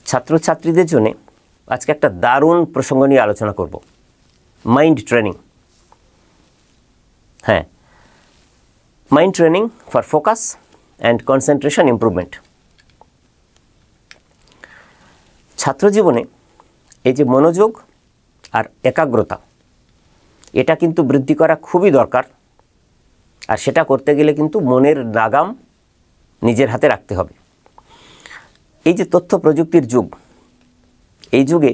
ছাত্রছাত্রীদের জন্য আজকে একটা দারুণ প্রসঙ্গ নিয়ে আলোচনা করব, মাইন্ড ট্রেনিং। হ্যাঁ, mind training for focus and concentration improvement. ছাত্রজীবনে এই যে মনোযোগ আর একাগ্রতা, এটা কিন্তু বৃদ্ধি করা খুবই দরকার। আর সেটা করতে গেলে কিন্তু মনের লাগাম নিজের হাতে রাখতে হবে। এই যে তথ্য প্রযুক্তির যুগ, এই যুগে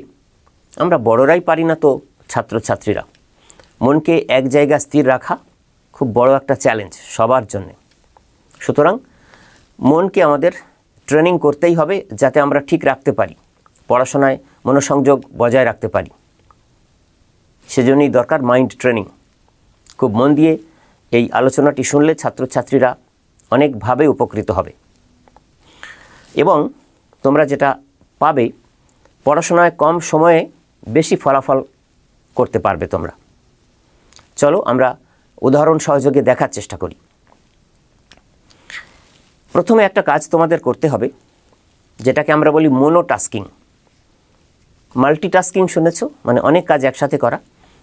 আমরা বড়রাই পারি না তো ছাত্রছাত্রীরা। মনকে এক জায়গায় স্থির রাখা খুব বড় একটা চ্যালেঞ্জ সবার জন্যে। সুতরাং মনকে আমাদের ট্রেনিং করতেই হবে যাতে আমরা ঠিক রাখতে পারি, পড়াশোনায় মনোসংযোগ বজায় রাখতে পারি। সেজন্যই দরকার মাইন্ড ট্রেনিং। খুব মন দিয়ে এই আলোচনাটি শুনলে ছাত্রছাত্রীরা অনেকভাবে উপকৃত হবে এবং তোমরা যেটা পাবে, পড়াশোনায় কম সময়ে বেশি ফলাফল করতে পারবে তোমরা। চলো আমরা উদাহরণ সহযোগে দেখার চেষ্টা করি। প্রথমে একটা কাজ তোমাদের করতে হবে, যেটাকে আমরা বলি মোনোটাস্কিং। মাল্টিটাস্কিং শুনেছো, মানে অনেক কাজ একসাথে করা,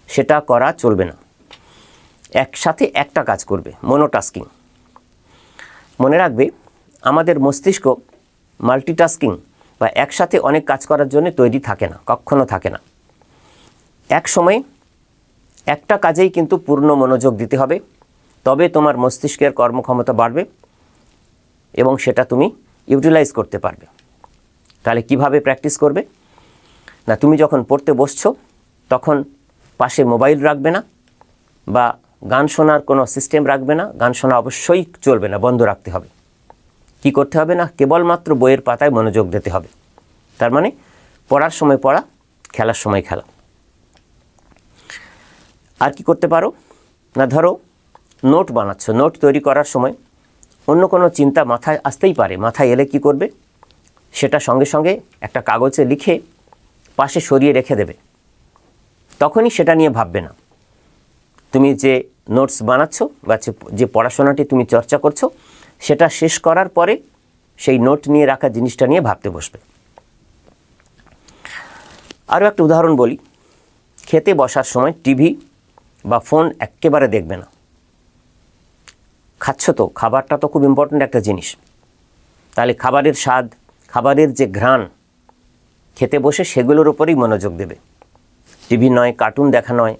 সেটা করা চলবে না। একসাথে একটা কাজ করবে, মোনোটাস্কিং। মনে রাখবে, আমাদের মস্তিষ্ক মাল্টিটাস্কিং বা একসাথে অনেক কাজ করার জন্য তৈরি থাকে না, কখনো থাকে না। এক সময় একটা কাজেই কিন্তু পূর্ণ মনোযোগ দিতে হবে, তবে তোমার মস্তিষ্কের কর্মক্ষমতা বাড়বে এবং সেটা তুমি ইউটিলাইজ করতে পারবে। তাহলে কিভাবে প্র্যাকটিস করবে না, তুমি যখন পড়তে বসছো তখন পাশে মোবাইল রাখবে না বা গান শোনার কোনো সিস্টেম রাখবে না। গান শোনা অবশ্যই চলবে না, বন্ধ রাখতে হবে। কি করতে হবে না, কেবলমাত্র বইয়ের পাতায় মনোযোগ দিতে হবে। তার মানে পড়ার সময় পড়া, খেলার সময় খেলা। আর কি করতে পারো না, ধরো নোট বানাচ্ছ, নোট তৈরি করার সময় অন্য কোনো চিন্তা মাথায় আসতেই পারে। মাথায় এলে কি করবে, সেটা সঙ্গে সঙ্গে একটা কাগজে লিখে পাশে সরিয়ে রেখে দেবে। তখনই সেটা নিয়ে ভাববে না। তুমি যে নোটস বানাচ্ছ বা যে পড়াশোনাটি তুমি চর্চা করছো, সেটা শেষ করার পরে সেই নোট নিয়ে রাখা জিনিসটা নিয়ে ভাবতে বসবে। আরও একটা উদাহরণ বলি, খেতে বসার সময় টিভি বা ফোন একেবারে দেখবে না। খাচ্ছ তো, খাবারটা তো খুব ইম্পর্ট্যান্ট একটা জিনিস। তাহলে খাবারের স্বাদ, খাবারের যে ঘ্রাণ, খেতে বসে সেগুলোর উপরেই মনোযোগ দেবে। টিভি নয়, কার্টুন দেখা নয়,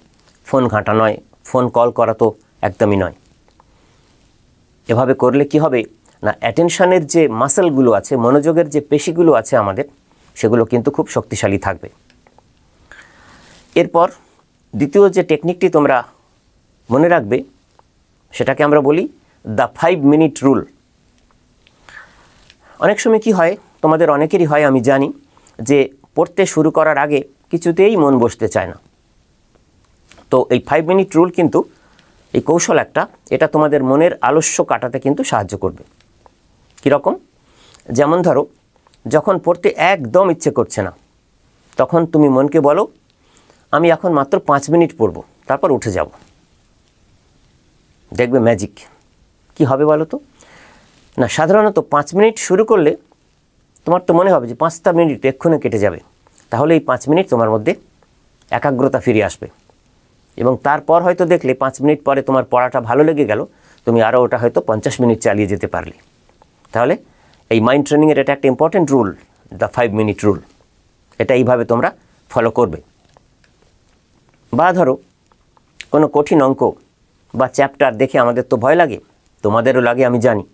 ফোন ঘাঁটা নয়, ফোন কল করা তো একদমই নয়। এভাবে করলে কি হবে না, অ্যাটেনশনের যে মাসেলগুলো আছে, মনোযোগের যে পেশিগুলো আছে আমাদের, সেগুলো কিন্তু খুব শক্তিশালী থাকবে। এরপর দ্বিতীয় যে টেকনিকটি তোমরা মনে রাখবে, সেটাকে আমরা বলি দ্য 5 মিনিট রুল। অনেক সময় কি হয়, তোমাদের অনেকেরই হয়, আমি জানি, যে পড়তে শুরু করার আগে কিছুতেই মন বসতে চায় না। তো এই 5 মিনিট রুল কিন্তু এই কৌশল একটা, এটা তোমাদের মনের আলস্য কাটাতে কিন্তু সাহায্য করবে। কীরকম, যেমন ধরো যখন পড়তে একদম ইচ্ছে করছে না, তখন তুমি মনকে বলো, আমি এখন মাত্র 5 মিনিট পড়ব, তারপর উঠে যাব। দেখবে ম্যাজিক কি হবে বলো তো। না, সাধারণত 5 মিনিট শুরু করলে তোমার তো মনে হবে যে 5টা মিনিট এক্ষুনি কেটে যাবে। তাহলে এই 5 মিনিট তোমার মধ্যে একাগ্রতা ফিরে আসবে এবং তারপর হয়তো দেখলে 5 মিনিট পরে তোমার পড়াটা ভালো লেগে গেল, তুমি আরও ওটা হয়তো 50 মিনিট চালিয়ে যেতে পারলে। তাহলে এই মাইন্ড ট্রেনিংয়ের এটা একটা important rule, the 5 minute rule. এটা এইভাবে তোমরা ফলো করবে। বা ধরো কোনো কঠিন অঙ্ক বা চ্যাপ্টার দেখে আমাদের তো ভয় লাগে, তোমাদেরও লাগে আমি জানি।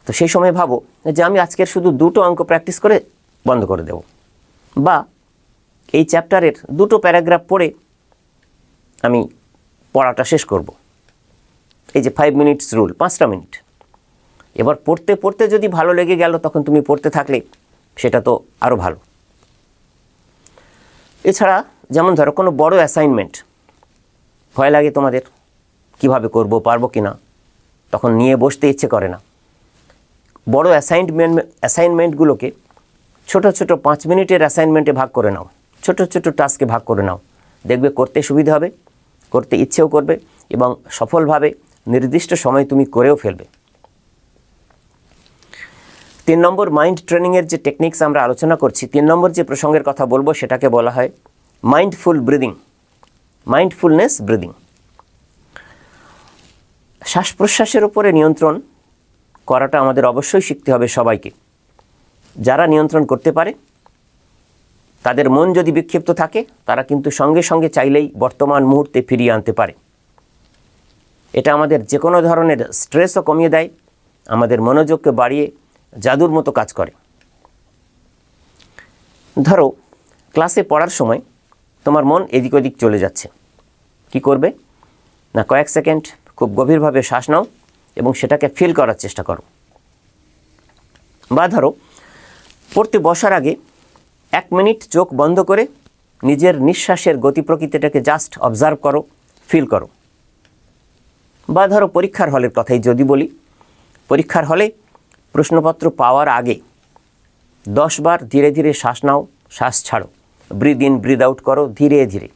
তো সেই সময় ভাবো যে আমি আজকের শুধু 2টো অঙ্ক প্র্যাকটিস করে বন্ধ করে দেব, বা এই চ্যাপ্টারের 2টো প্যারাগ্রাফ পড়ে আমি পড়াটা শেষ করব। এই যে 5 মিনিটস রুল, 5টা মিনিট। এবার পড়তে পড়তে যদি ভালো লেগে গেল, তখন তুমি পড়তে থাকলে সেটা তো আরও ভালো। এছাড়া যেমন ধরো কোনো বড় অ্যাসাইনমেন্ট, ভয় লাগে তোমাদের, কিভাবে করব, পারবো কি না, তখন নিয়ে বসতে ইচ্ছে করে না। বড় অ্যাসাইনমেন্টগুলোকে ছোট ছোট 5 মিনিটের অ্যাসাইনমেন্টে ভাগ করে নাও, ছোট ছোট টাস্কে ভাগ করে নাও। দেখবে করতে সুবিধা হবে, করতে ইচ্ছেও করবে এবং সফলভাবে নির্দিষ্ট সময় তুমি করেও ফেলবে। 3 নম্বর মাইন্ড ট্রেনিংয়ের যে টেকনিক্স আমরা আলোচনা করছি, 3 নম্বর যে প্রসঙ্গের কথা বলবো সেটাকে বলা হয় মাইন্ডফুল ব্রিদিং, মাইন্ডফুলনেস ব্রিদিং। শ্বাস প্রশ্বাসের উপরে নিয়ন্ত্রণ করাটা আমাদের অবশ্যই শিখতে হবে সবাইকে। যারা নিয়ন্ত্রণ করতে পারে, তাদের মন যদি বিক্ষিপ্ত থাকে, তারা কিন্তু সঙ্গে সঙ্গে চাইলেই বর্তমান মুহূর্তে ফিরিয়ে আনতে পারে। এটা আমাদের যে কোনো ধরনের স্ট্রেসও কমিয়ে দেয়, আমাদের মনোযোগকে বাড়িয়ে জাদুর মতো কাজ করে। ধরো ক্লাসে পড়ার সময় তোমার মন এদিক ওদিক চলে যাচ্ছে, কি করবে না, কয়েক সেকেন্ড খুব গভীরভাবে শ্বাস নাও এবং সেটাকে ফিল করার চেষ্টা করো। বা ধরো পড়তে বসার আগে 1 মিনিট চোখ বন্ধ করে নিজের নিঃশ্বাসের গতি প্রকৃতিটাকে জাস্ট অবজার্ভ করো, ফিল করো। বা ধরো পরীক্ষার হলের কথাই যদি বলি, পরীক্ষার হলে প্রশ্নপত্র পাওয়ার আগে 10 বার ধীরে ধীরে শ্বাস নাও, শ্বাস ছাড়ো, ব্রিদ ইন ব্রিদ আউট করো ধীরে ধীরে।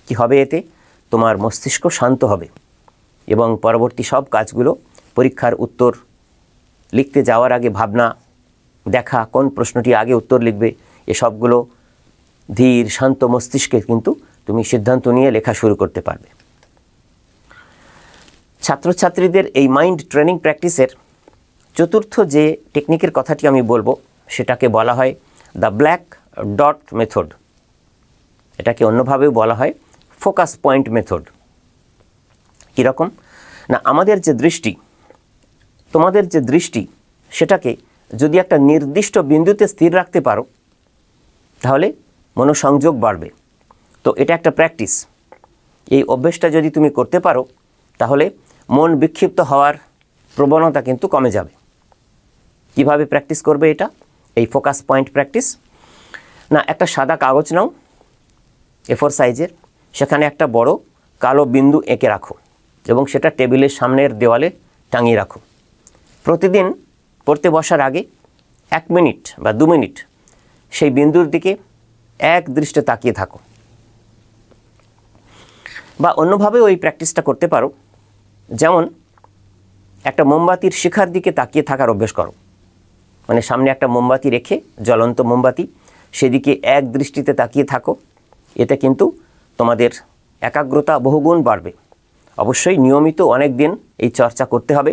কি হবে এতে? তোমার মস্তিষ্ক শান্ত হবে এবং পরবর্তী সব কাজগুলো, পরীক্ষার উত্তর লিখতে যাওয়ার আগে ভাবনা দেখা কোন প্রশ্নটি আগে উত্তর লিখবে, এসবগুলো ধীর শান্ত মস্তিষ্কে কিন্তু তুমি সিদ্ধান্ত নিয়ে লেখা শুরু করতে পারবে। ছাত্রছাত্রীদের এই মাইন্ড ট্রেনিং প্র্যাকটিসের চতুর্থ যে টেকনিকের কথাটি আমি বলবো সেটাকে বলা হয় দ্য ব্ল্যাক ডট মেথড। এটাকে অন্যভাবেও বলা হয় ফোকাস পয়েন্ট মেথড। কীরকম না, আমাদের যে দৃষ্টি, তোমাদের যে দৃষ্টি, সেটাকে যদি একটা নির্দিষ্ট বিন্দুতে স্থির রাখতে পারো তাহলে মনোসংযোগ বাড়বে। তো এটা একটা প্র্যাকটিস। এই অভ্যেসটা যদি তুমি করতে পারো তাহলে মন বিক্ষিপ্ত হওয়ার প্রবণতা কিন্তু কমে যাবে। কিভাবে প্র্যাকটিস করবে এটা? এই ফোকাস পয়েন্ট প্র্যাকটিস না, একটা সাদা কাগজ নাও A4 সাইজের, সেখানে একটা বড় কালো বিন্দু এঁকে রাখো এবং সেটা টেবিলের সামনের দেওয়ালে টাঙিয়ে রাখো। প্রতিদিন পড়তে বসার আগে 1 মিনিট বা 2 মিনিট সেই বিন্দুর দিকে এক দৃষ্টে তাকিয়ে থাকো। বা অন্যভাবেও এই প্র্যাকটিসটা করতে পারো, যেমন একটা মোমবাতির শিখার দিকে তাকিয়ে থাকার অভ্যেস করো। মানে সামনে একটা মোমবাতি রেখে, জ্বলন্ত মোমবাতি, সেদিকে এক দৃষ্টিতে তাকিয়ে থাকো। এতে কিন্তু তোমাদের একাগ্রতা বহুগুণ বাড়বে। অবশ্যই নিয়মিত অনেক দিন এই চর্চা করতে হবে।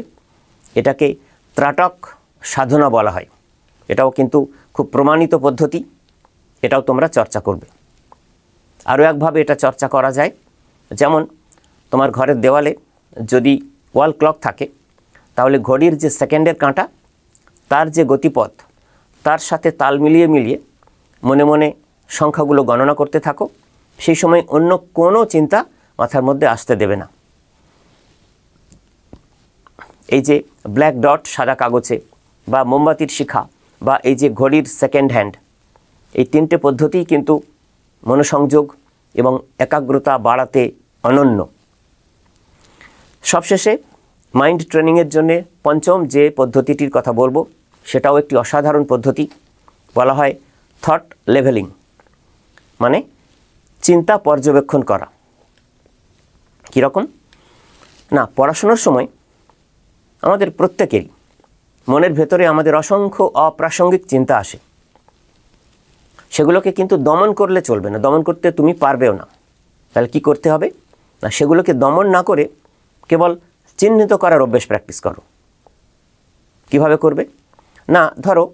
এটাকে ত্রাটক সাধনা বলা হয়। এটাও কিন্তু খুব প্রমাণিত পদ্ধতি, এটাও তোমরা চর্চা করবে। আরও একভাবে এটা চর্চা করা যায়, যেমন তোমার ঘরের দেওয়ালে যদি ওয়াল ক্লক থাকে, তাহলে ঘড়ির যে সেকেন্ডের কাঁটা, তার যে গতিপথ, তার সাথে তাল মিলিয়ে মিলিয়ে মনে মনে সংখ্যাগুলো গণনা করতে থাকো। সেই সময় অন্য কোনো চিন্তা মাথার মধ্যে আসতে দেবে না। এই যে ব্ল্যাক ডট সাদা কাগজে, বা মোমবাতির শিখা, বা এই যে ঘড়ির সেকেন্ড হ্যান্ড, এই 3টে পদ্ধতিই কিন্তু মনোসংযোগ এবং একাগ্রতা বাড়াতে অনন্য। সবশেষে মাইন্ড ট্রেনিংয়ের জন্য পঞ্চম যে পদ্ধতিটির কথা বলবো সেটাও একটি অসাধারণ পদ্ধতি, বলা হয় থট লেভেলিং, মানে চিন্তা পর্যবেক্ষণ করা। কীরকম না, পড়াশোনার সময় আমাদের প্রত্যেকেরই মনের ভেতরে আমাদের অসংখ্য অপ্রাসঙ্গিক চিন্তা আসে। সেগুলোকে কিন্তু দমন করলে চলবে না, দমন করতে তুমি পারবেও না। তাহলে কি করতে হবে না, সেগুলোকে দমন না করে কেবল চিহ্নিত করার অভ্যেস প্র্যাকটিস করো। কিভাবে করবে না, ধরো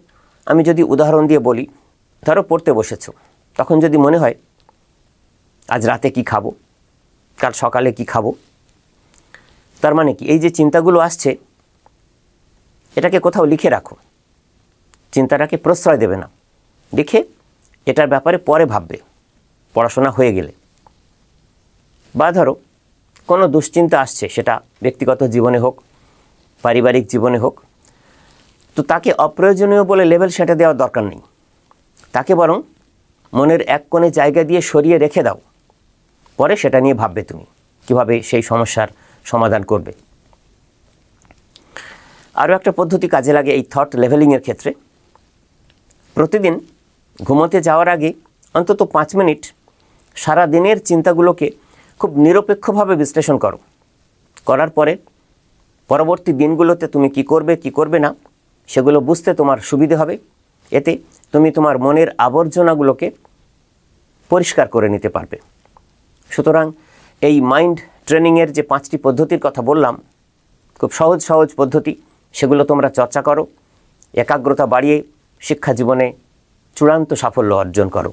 আমি যদি উদাহরণ দিয়ে বলি, ধরো পড়তে বসেছো, তখন যদি মনে হয় আজ রাতে কি খাবো, কাল সকালে কি খাবো, তার মানে কি এই যে চিন্তাগুলো আসছে এটাকে কোথাও লিখে রাখো। চিন্তাটাকে প্রশ্রয় দেবে না, লিখে এটার ব্যাপারে পরে ভাববে পড়াশোনা হয়ে গেলে। বা ধরো কোনো দুশ্চিন্তা আসছে, সেটা ব্যক্তিগত জীবনে হোক, পারিবারিক জীবনে হোক, তো তাকে অপ্রয়োজনীয় বলে লেভেল সেটা দেওয়ার দরকার নেই। তাকে বরং মনের এক কোণে জায়গা দিয়ে সরিয়ে রেখে দাও, পরে সেটা নিয়ে ভাববে তুমি কিভাবে সেই সমস্যার সমাধান করবে। আরও একটা পদ্ধতি কাজে লাগে এই থট লেভেলিংয়ের ক্ষেত্রে। প্রতিদিন ঘুমোতে যাওয়ার আগে অন্তত 5 মিনিট সারা দিনের চিন্তাগুলোকে খুব নিরপেক্ষভাবে বিশ্লেষণ করো। করার পরে পরবর্তী দিনগুলোতে তুমি কি করবে কি করবে না সেগুলো বুঝতে তোমার সুবিধে হবে। এতে তুমি তোমার মনের আবর্জনাগুলোকে পরিষ্কার করে নিতে পারবে। সুতরাং এই মাইন্ড ট্রেনিংয়ের যে 5টি পদ্ধতির কথা বললাম, খুব সহজ সহজ পদ্ধতি, সেগুলো তোমরা চর্চা করো, একাগ্রতা বাড়িয়ে শিক্ষা জীবনে চূড়ান্ত সাফল্য অর্জন করো।